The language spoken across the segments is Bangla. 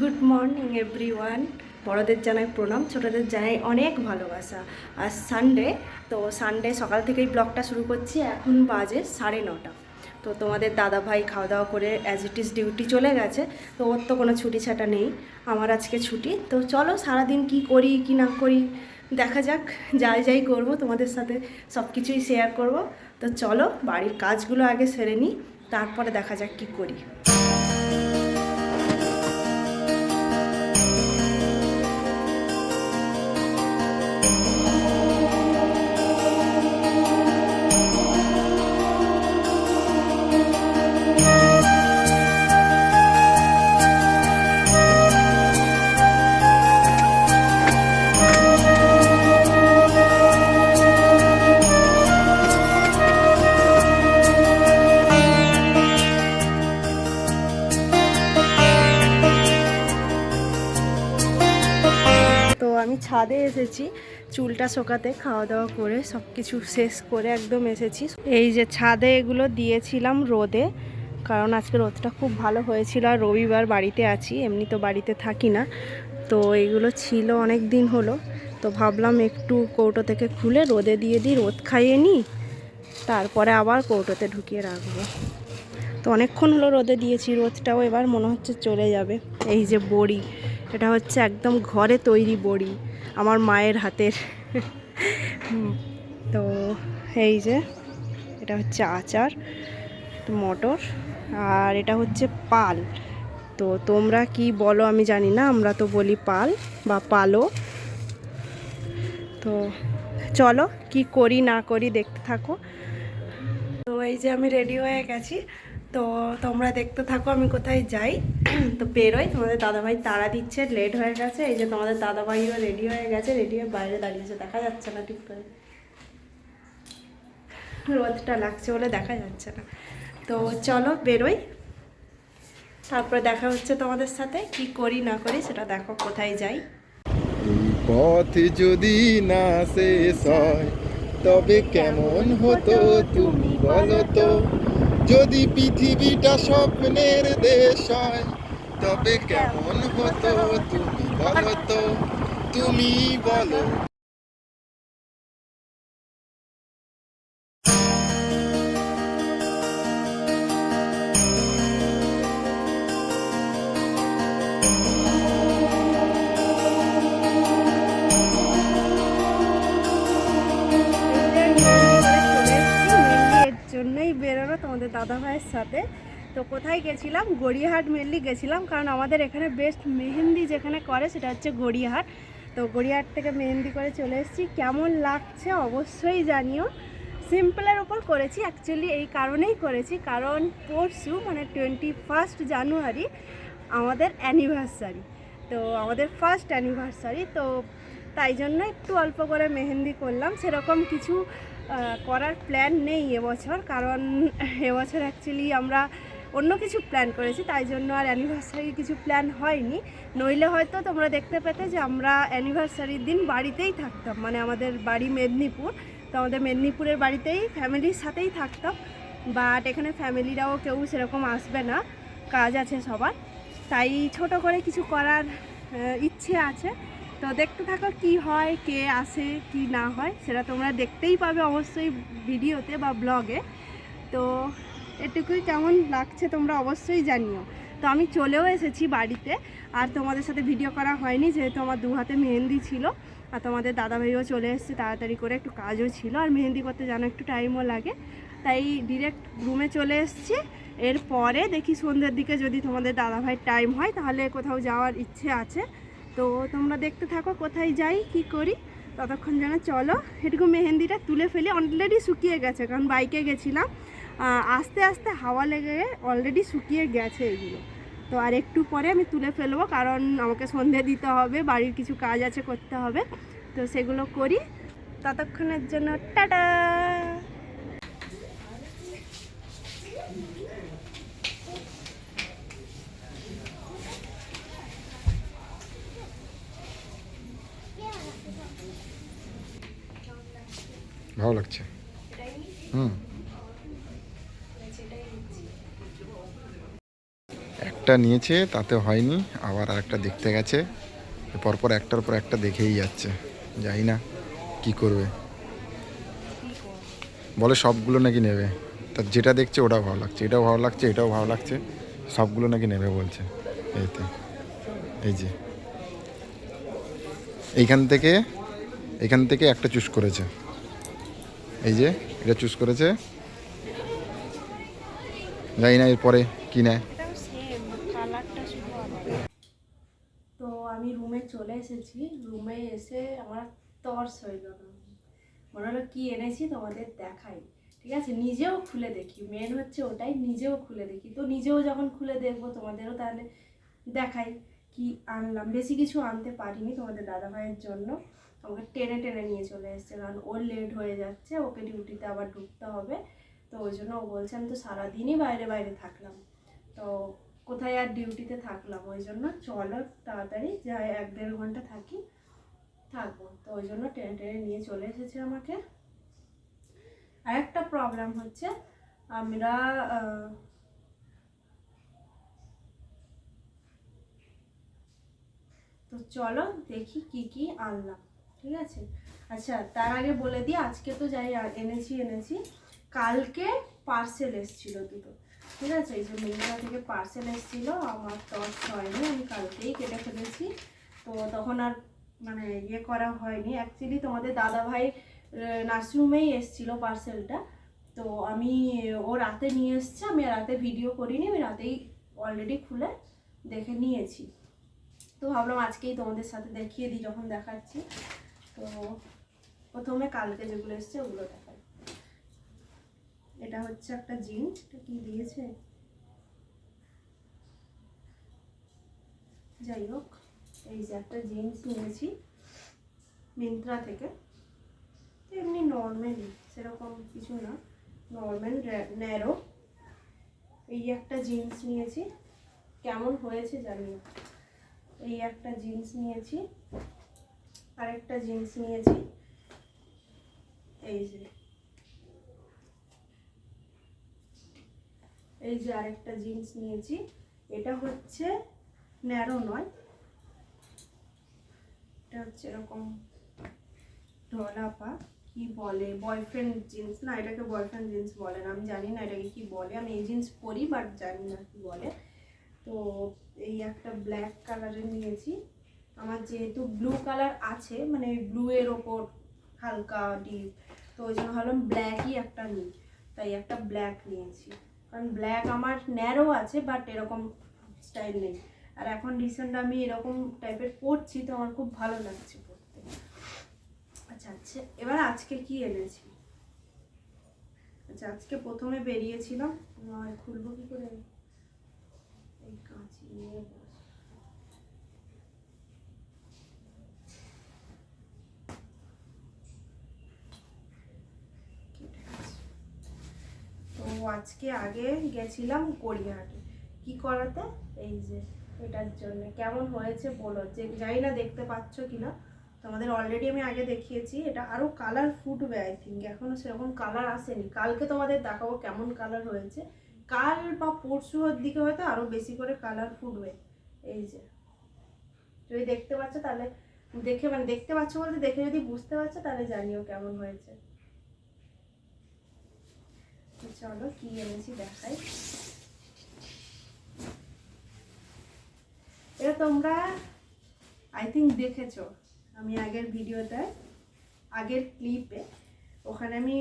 Good morning everyone. বড়দের জানাই প্রণাম, ছোটদের জানাই অনেক ভালোবাসা। আর সানডে, তো সানডে সকাল থেকেই ব্লগটা শুরু করছি। এখন বাজে 9:30। তো তোমাদের দাদা ভাই খাওয়া দাওয়া করে অ্যাজ ইট ইজ ডিউটি চলে গেছে। তো ওর তো কোনো ছুটি ছাটা নেই, আমার আজকে ছুটি। তো চলো সারাদিন কি করি কি না করি দেখা যাক। যাই যাই করবো তোমাদের সাথে সব কিছুই শেয়ার করব। তো চলো বাড়ির কাজগুলো আগে সেরে নিই, তারপরে দেখা যাক কি করি। তো আমি ছাদে এসেছি চুলটা শোকাতে, খাওয়া দাওয়া করে সব কিছু শেষ করে একদম এসেছি। এই যে ছাদে এগুলো দিয়েছিলাম রোদে, কারণ আজকে রোদটা খুব ভালো হয়েছিল। আর রবিবার বাড়িতে আছি, এমনি তো বাড়িতে থাকি না। তো এইগুলো ছিল অনেক দিন হলো, তো ভাবলাম একটু কৌটো থেকে খুলে রোদে দিয়ে দিই, রোদ খাইয়ে নিই, তারপরে আবার কৌটোতে ঢুকিয়ে রাখবো। তো অনেকক্ষণ হলো রোদে দিয়েছি, রোদটাও এবার মনে হচ্ছে চলে যাবে। এই যে বড়ি, এটা হচ্ছে একদম ঘরে তৈরি বড়ি, আমার মায়ের হাতের। তো এই যে এটা হচ্ছে আচার, মটর, আর এটা হচ্ছে পাল। তো তোমরা কি বলো আমি জানি না, আমরা তো বলি পাল বা পালো। তো চলো কি করি না করি দেখতে থাকো। তো এই যে আমি রেডি হয়ে গেছি, তো তোমরা দেখতে থাকো আমি কোথায় যাই। তো বেরোই, তোমাদের দাদাভাই তাড়া দিচ্ছে, লেট হয়ে গেছে। এই যে তোমাদের দাদাভাইও রেডি হয়ে গেছে, রেডি হয়ে বাইরে দাঁড়িয়েছে, দেখা যাচ্ছে না ঠিক করে, রোদটা লাগছে বলে দেখা যাচ্ছে না। তো চলো বেরোই, তারপরে দেখা হচ্ছে তোমাদের সাথে। কি করি না করি সেটা দেখো, কোথায় যাই। এই পথ যদি না শেষ হয় তবে কেমন হতো তুমি বলো তো। যদি পৃথিবীটা স্বপ্নের দেশ হয় তবে কেমন হতো তুমি বলো তো। তুমি বলো। এর জন্যই বেরোনো তোমাদের দাদা ভাইয়ের সাথে। তো কোথায় গেছিলাম? গড়িয়াহাট মেনলি গেছিলাম, কারণ আমাদের এখানে বেস্ট মেহেন্দি যেখানে করে সেটা হচ্ছে গড়িয়াহাট। তো গড়িয়াহাট থেকে মেহেন্দি করে চলে এসেছি। কেমন লাগছে অবশ্যই জানিও। সিম্পলের ওপর করেছি, অ্যাকচুয়ালি এই কারণেই করেছি কারণ পরশু মানে 21 জানুয়ারি আমাদের অ্যানিভার্সারি। তো আমাদের ফার্স্ট অ্যানিভার্সারি, তো তাই জন্য একটু অল্প করে মেহেন্দি করলাম। সেরকম কিছু করার প্ল্যান নেই এবছর, কারণ এবছর অ্যাকচুয়ালি আমরা অন্য কিছু প্ল্যান করেছি, তাই জন্য আর অ্যানিভার্সারি কিছু প্ল্যান হয়নি। নইলে হয়তো তোমরা দেখতে পেতে যে আমরা অ্যানিভার্সারির দিন বাড়িতেই থাকতাম, মানে আমাদের বাড়ি মেদিনীপুর। তো আমাদের মেদিনীপুরের বাড়িতেই ফ্যামিলির সাথেই থাকতাম, বাট এখানে ফ্যামিলিরাও কেউ সেরকম আসবে না, কাজ আছে সবার। তাই ছোট করে কিছু করার ইচ্ছে আছে। তো দেখতে থাকো কি হয়, কে আসে কি না হয় সেটা তোমরা দেখতেই পাবে অবশ্যই ভিডিওতে বা ব্লগে। তো এটুকুই, কেমন লাগছে তোমরা অবশ্যই জানিও। তো আমি চলেও এসেছি বাড়িতে, আর তোমাদের সাথে ভিডিও করা হয়নি যেহেতু আমার দু হাতে মেহেন্দি ছিল। আর তোমাদের দাদাভাইও চলে এসেছে তাড়াতাড়ি করে, একটু কাজও ছিল, আর মেহেন্দি করতে জানো একটু টাইমও লাগে, তাই ডিরেক্ট রুমে চলে এসেছি। এরপরে দেখি সন্ধ্যের দিকে যদি তোমাদের দাদাভাইয়ের টাইম হয় তাহলে কোথাও যাওয়ার ইচ্ছে আছে। তো তোমরা দেখতে থাকো কোথায় যাই কি করি, ততক্ষণ যেন চলো এটুকু মেহেন্দিটা তুলে ফেলি। অলরেডি শুকিয়ে গেছে, কারণ বাইকে গেছিলাম, আস্তে আস্তে হাওয়া লেগে অলরেডি শুকিয়ে গেছে এগুলো। তো আর একটু পরে আমি তুলে ফেলবো, কারণ আমাকে সন্ধে দিতে হবে, বাড়ির কিছু কাজ আছে করতে হবে। তো সেগুলো করি, ততক্ষণের জন্য টাটা। ভালো লাগছে। হুম। একটা নিয়েছে, তাতে হয়নি, আবার আরেকটা দেখতে গেছে। পরপর একটার পর একটা দেখেই যাচ্ছে, জানি না কি করবে। কি করবো? বলে সবগুলো নাকি নেবে, তার যেটা দেখছে ওটাও ভালো লাগছে, এটাও ভালো লাগছে, এটাও ভালো লাগছে, সবগুলো নাকি নেবে বলছে। এইতে এই যে এইখান থেকে একটা চুজ করেছে, এই যে এটা চুজ করেছে, জানি না এরপরে কি নেয়। এটাও সেম, কালারটা শুধু আলাদা। তো আমি রুমে চলে এসেছি। রুমে এসে আমার তর্স হয়ে গেল, মনে হলো কি এনেছি তোমাদের দেখাই। ঠিক আছে, নিজেও খুলে দেখি, মেন হচ্ছে ওটাই, নিজেও খুলে দেখি। তো নিজেও যখন খুলে দেখবো তোমাদেরও তাহলে দেখাই কি আনলাম। বেশি কিছু আনতে পারিনি তোমাদের দাদাভাইয়ের জন্য, আমাকে টেনে টেনে নিয়ে চলে এসছে, কারণ ওর লেট হয়ে যাচ্ছে, ওকে ডিউটিতে আবার ঢুকতে হবে। তো ওই জন্য ও বলছে আমি তো সারাদিনই বাইরে বাইরে থাকলাম, তো কোথায় আর ডিউটিতে থাকলাম, ওই জন্য চলো তাড়াতাড়ি যাই, 1-1.5 ঘন্টা থাকবো। তো ওই জন্য টেনে টেনে নিয়ে চলে এসেছে আমাকে। আর একটা প্রবলেম হচ্ছে, আমরা তো চলো দেখি কি কি আনলাম। ঠিক আছে, আচ্ছা তার আগে বলে দিই, আজকে তো যাই এনেছি, কালকে পার্সেল এসেছিল দুটো। ঠিক আছে, এই যে মিন্ত্রা থেকে পার্সেল এসেছিল, আমার টর্চ হয়নি, আমি কালকেই কেটে ফেলেছি। তো তখন আর মানে ইয়ে করা হয়নি। অ্যাকচুয়ালি তোমাদের দাদাভাই নার্সিংহোমেই এসেছিল পার্সেলটা। তো আমি ও রাতে নিয়ে এসছে, আমি রাতে ভিডিও করিনি, আমি রাতেই অলরেডি খুলে দেখে নিয়েছি। তো ভাবলাম আজকেই তোমাদের সাথে দেখিয়ে দিই যখন দেখাচ্ছি। তো প্রথমে কালকে যেগুলো এসছে ওগুলো দেখাই। এটা হচ্ছে একটা জিন্স, এটা কি দিয়েছে, যাই হোক, এই যে একটা জিন্স নিয়েছি মিন্ত্রা থেকে। তো এমনি নর্মালি, সেরকম কিছু না, নর্মাল ন্যারো। এই একটা জিন্স নিয়েছি, কেমন হয়েছে জানি না। এই একটা জিন্স নিয়েছি, আরেকটা জিন্স নিয়েছি, এই যে আরেকটা জিন্স নিয়েছি। এটা হচ্ছে ন্যারো নয়, এটা হচ্ছে এরকম ঢলাপা, কি বলে বয়ফ্রেন্ড জিন্স, না এটাকে বয়ফ্রেন্ড জিন্স বলে না, আমি জানি না এটাকে কি বলে, আমি এই জিন্স পরি বাট জানি না কি বলে। তো এই একটা ব্ল্যাক কালারের নিয়েছি, আমার যেহেতু ব্লু কালার আছে, মানে ব্লু এর ওপর হালকা ডিপ, তো ওই জন্য ভাবলাম ব্ল্যাকই একটা নিই, তাই একটা ব্ল্যাক নিয়েছি। কারণ ব্ল্যাক আমার ন্যারো আছে বাট এরকম স্টাইল নেই, আর এখন রিসেন্ট আমি এরকম টাইপের পরছি, তো আমার খুব ভালো লাগছে পরতে। আচ্ছা আচ্ছা, এবার আজকে কি এনেছি। আচ্ছা আজকে প্রথমে বেরিয়েছিলাম, খুলবো কি করে, এই কাঁচি নিয়ে তো আজকে আগে গেছিলাম গড়িয়াহাটে, কি করাতে, এই যে এটার জন্য। কেমন হয়েছে বলো, যে জানি না দেখতে পাচ্ছ কিনা, তোমাদের অলরেডি আমি আগে দেখিয়েছি। এটা আরও কালার ফুটবে, আই থিঙ্ক এখনও সেরকম কালার আসেনি, কালকে তোমাদের দেখাবো কেমন কালার হয়েছে, কাল বা পরশুর দিকে হয়তো আরও বেশি করে কালার ফুটবে। এই যে যদি দেখতে পাচ্ছ তাহলে দেখে, মানে দেখতে পাচ্ছ বলতে দেখে যদি বুঝতে পারছো তাহলে জানিও কেমন হয়েছে। চলো কি এনেছি দেখাই। এটা তোমরা আই থিঙ্ক দেখেছো, আমি আগের ভিডিওতে, আগের ক্লিপে, ওখানে আমি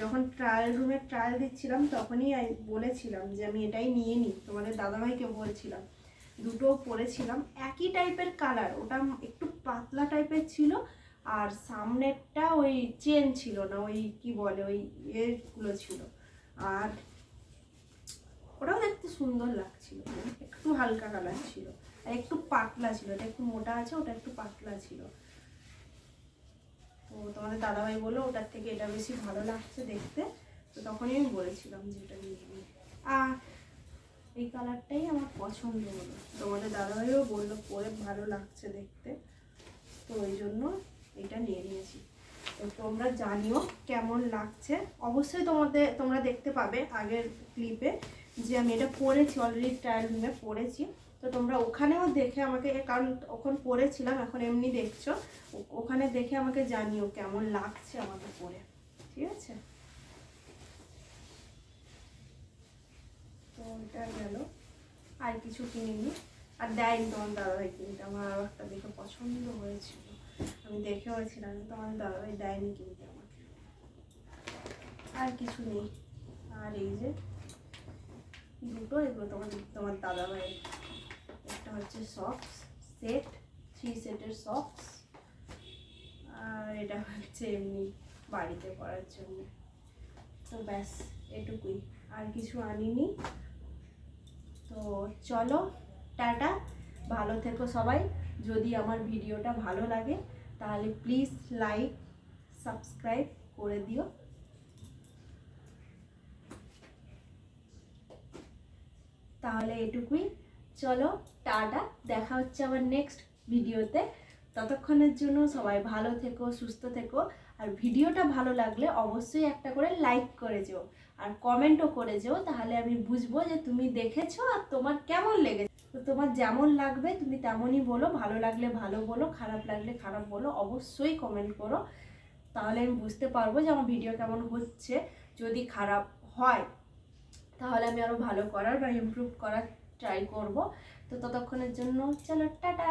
যখন ট্রায়াল রুমে ট্রায়াল দিচ্ছিলাম তখনই বলেছিলাম যে আমি এটাই নিয়ে নিই, তোমাদের দাদাভাইকে বলছিলাম। দুটো পরেছিলাম একই টাইপের কালার, ওটা একটু পাতলা টাইপের ছিল, আর সামনেরটা ওই চেন ছিল না, ওই কি বলে ওই এগুলো ছিল, আর ওটাও দেখতে সুন্দর লাগছিল, একটু হালকা কালার ছিল, আর একটু পাতলা ছিল, এটা একটু মোটা আছে, ওটা একটু পাতলা ছিল। তো তোমাদের দাদাভাই বললো ওটার থেকে এটা বেশি ভালো লাগছে দেখতে, তো তখনই আমি বলেছিলাম যে এটা নিয়ে নিই। আর এই কালারটাই আমার পছন্দ হলো, তোমাদের দাদাভাইও বললো পরে ভালো লাগছে দেখতে, তো ওই জন্য এটা নিয়ে নিয়েছি। তো তোমরা জানিও কেমন লাগছে, অবশ্যই তোমরা দেখতে পাবে আগের ক্লিপে যে আমি এটা পরেছি, অলরেডি ট্রায়াল রুমে পরেছি। তো তোমরা ওখানেও দেখে আমাকে, কারণ ওখানে পরেছিলাম, এখন এমনি দেখছো, ওখানে দেখে আমাকে জানিও কেমন লাগছে আমাকে পরে, ঠিক আছে? তো এটা গেল, আর কিছু কিনিনি, আর দেয়নি তোমার দাদাভাই কিনতে। আমার আরও একটা দেখে পছন্দ হয়েছিল, আমি দেখেওছিলাম, তোমার দাদাভাই দেয়নি কিনতে আমাকে। আর কিছু নেই। আর এই যে দুটো, এগুলো তোমার দাদাভাই, একটা হচ্ছে সক্স সেট, 3 সেটের সক্স, আর এটা হচ্ছে এমনি বাড়িতে পরার জন্য। তো ব্যাস এটুকুই, আর কিছু আনিনি। তো চলো, টাটা, ভালো থেকো সবাই। যদি আমার ভিডিওটা ভালো লাগে তাহলে প্লিজ লাইক সাবস্ক্রাইব করে দিও। তাহলে এটুকুই, চলো টাটা, দেখা হচ্ছে আবার নেক্সট ভিডিওতে। ততক্ষণের জন্য সবাই ভালো থেকো, সুস্থ থেকো। আর ভিডিওটা ভালো লাগলে অবশ্যই একটা করে লাইক করে যেও, আর কমেন্টও করে যেও, তাহলে আমি বুঝবো যে তুমি দেখেছো আর তোমার কেমন লেগেছে। তো তোমার যেমন লাগবে তুমি তেমনই বলো, ভালো লাগলে ভালো বলো, খারাপ লাগলে খারাপ বলো, অবশ্যই কমেন্ট করো, তাহলে আমি বুঝতে পারবো যে আমার ভিডিও কেমন হচ্ছে। যদি খারাপ হয় তাহলে আমি আরও ভালো করার বা ইমপ্রুভ করার ট্রাই করব। তো ততক্ষণের জন্য চলো টাটা।